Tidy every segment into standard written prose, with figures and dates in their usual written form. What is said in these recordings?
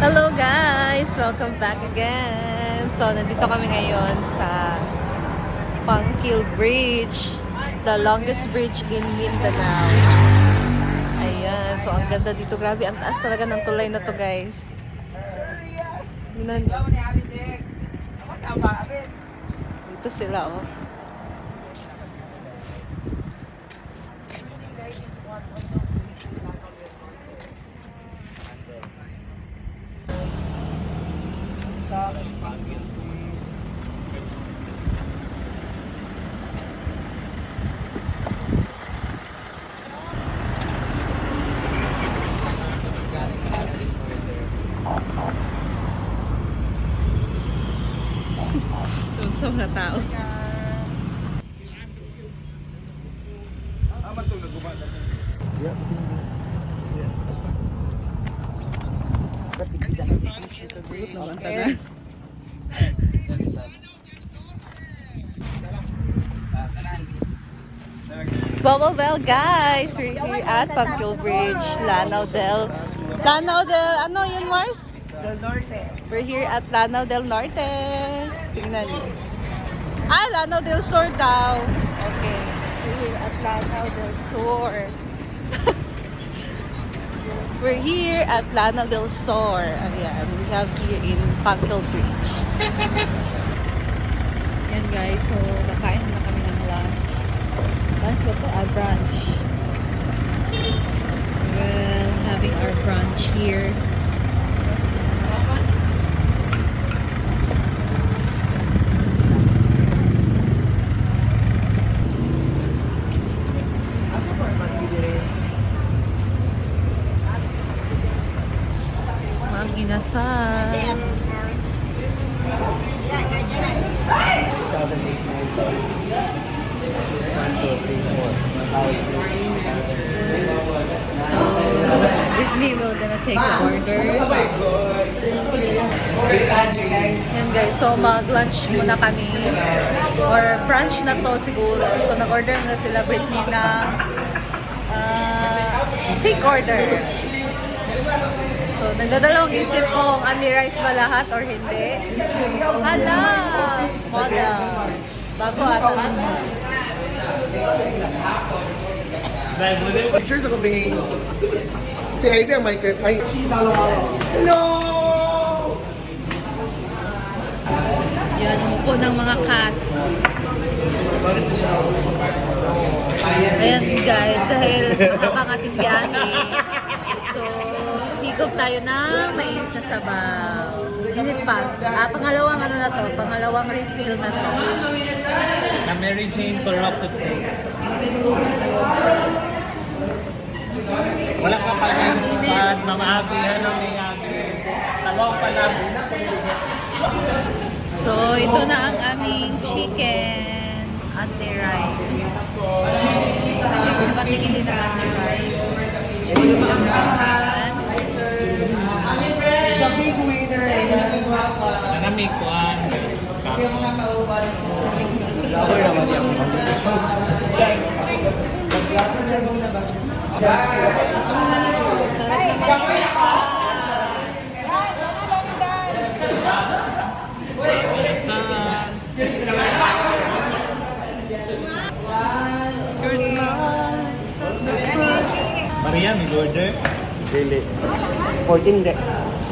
Hello guys! Welcome back again! So, nandito kami ngayon sa Pangkil Bridge, the longest bridge in Mindanao. Ayan, so ang ganda dito. Grabe, ang taas talaga ng tulay na to guys. Dito sila oh. Doon sa mga tao. Well guys, we're here at Pangkil Bridge, Lanao del, ano yun Mars? Del Norte. We're here at Lanao del Norte. Tingnan niyo. Lanao del Sur daw. Okay. We're here at Lanao del Sur. We're here at Lanao del Sur. Ayan, we have here in Pangkil Bridge. Yan guys, so nakain na kami ng lunch. Lunch ba to? Brunch. Well, having our brunch here. Mang inasal. So, Brittany will gonna take the order. Yan guys, so mag-lunch muna kami. Or brunch na to siguro. So, nag-order na sila Brittany na take order. So, nagdadalawang isip kung only rice ba lahat or hindi. Hala! Model. Bago ata. Pictures ako bringing. Si Ivy ang mic. Ay, she's no! Yan, umupo ng mga cast. Ayan guys, dahil habang ating biyahe. So, higop tayo na mainit na sabaw. Init pa. Pangalawang ano na to, pangalawang refill na to. Na Mary Jane corrupted food. Wala ka pa rin pag mamaabihan ng may abi. Sabaw pa lang. So, ito na ang aming chicken at the rice. Nabatingin din ang ating rice. Nanamig ko ang Maria, may order? Really? 14 days.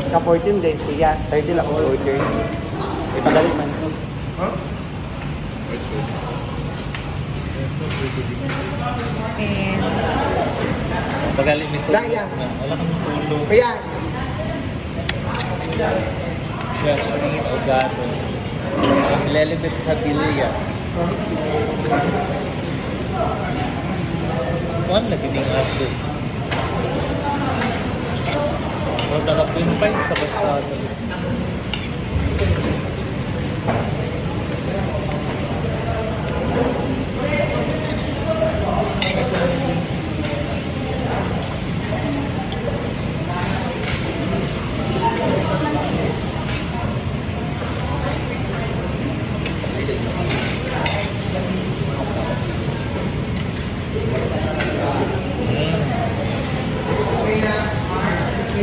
Ka-14 days siya. 30 lang ako order. Ipagalit man. Huh? And Pagalit may tulog. Dahil yan. Wala kang tulog. Kaya, Jasmine Ogado. Ang Lelibet Padilla. Kuan lagi ning aso. Huwag nakapimpay sa bastado.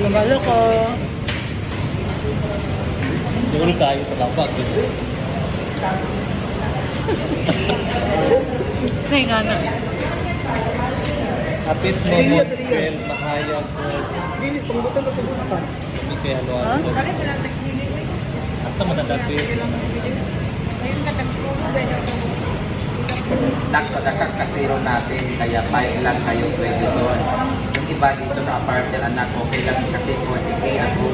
Magalo ko. tayo sa labag. Nay nga na. Kapit mo Sige, mo, sige. spell, mahayag mo. Hindi, pangbutan ka sa buta. Hindi kaya luwan ko. Asa mo nadapit? Tak sa dakak kasiro natin, kaya 5 lang kayo pwede doon. Yung iba dito sa apartment, anak, okay lang kasi 40k ang room.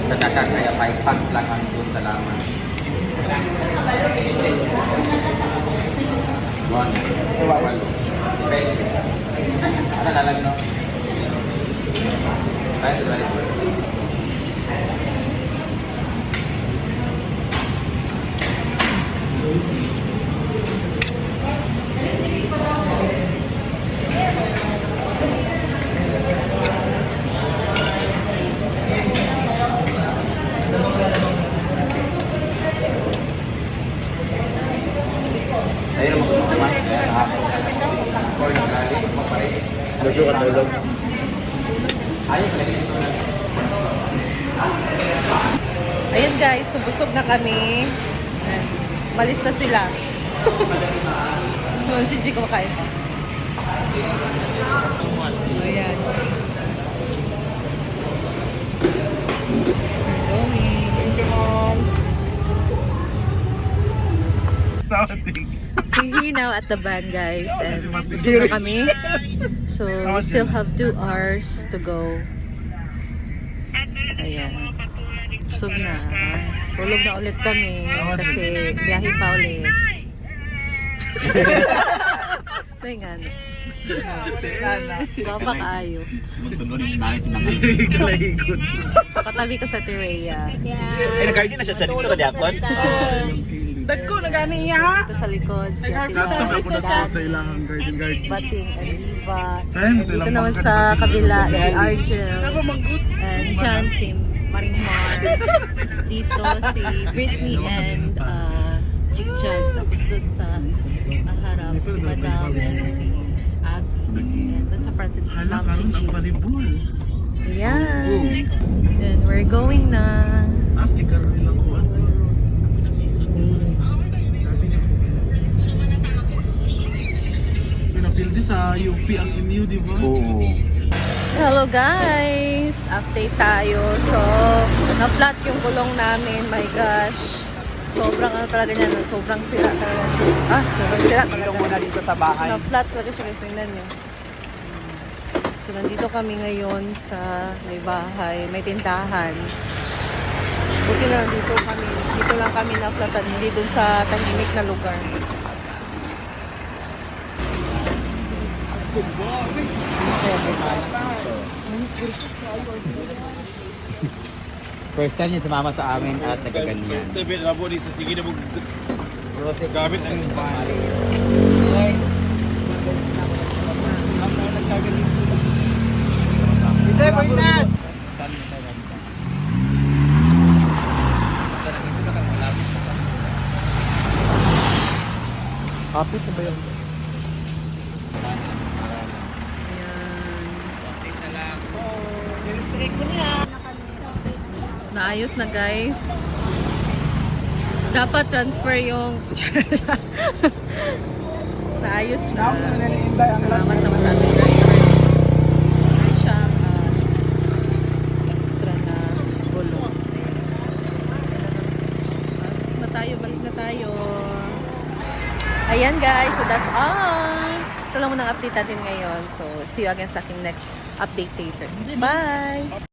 Sa dakak, kaya 5 packs lang ang doon sa laman. One. Walo. Okay. Ano na lang, no? Tayo sa balik. Saya naman kung naman, hapon na lang. Or nagaling, magpaparin. Luto ka tulog. Ayaw pala ito na. Ayan guys, so busog na kami. Ayan. Malis na sila. Si G kumakain. Ayan. We're now at the van guys and busog na kami. So we still have 2 hours to go. Ayan. Busog na. Tulog na ulit kami kasi biyahe pa ulit. Ito nga. Baba kaayo. So katabi ko sa Terea. Ay, nag-garden na siya dyan. Dito na di ako. Dagko na gani iya. Ito sa likod si Ate Lola, si Daddy, Bating and Liva. And dito naman sa kabila si Argel. And John, si Marimar. Dito si Britney and Jigjag. Tapos doon sa harap si Madam and si Abby. And doon sa Francis si Ma'am Gigi. Ayan. And we're going na. Pinapildi sa UP ang MU, di ba? Oo. Hello guys! Update tayo. So, na-flat yung gulong namin. My gosh. Sobrang ano talaga niya. Sobrang sira talaga. Sobrang sira talaga. Muna dito sa bahay. Na-flat talaga siya guys. Tingnan nyo. So, nandito kami ngayon sa may bahay. May tindahan. Buti na lang dito kami. Dito lang kami na-flatan. Hindi dun sa tahimik na lugar. First time yun sumama sa amin at nagaganyan. David, labo di sa sige na mo. Gamit ang Ite, Boynas! Kapit na ba yun? Naayos na guys. Dapat transfer yung naayos na. Salamat naman sa ating driver. Meron siyang extra na gulong. Balik na tayo. Ayan guys, so that's all. Ito lang muna ang update natin ngayon. So see you again sa aking next update later. Bye!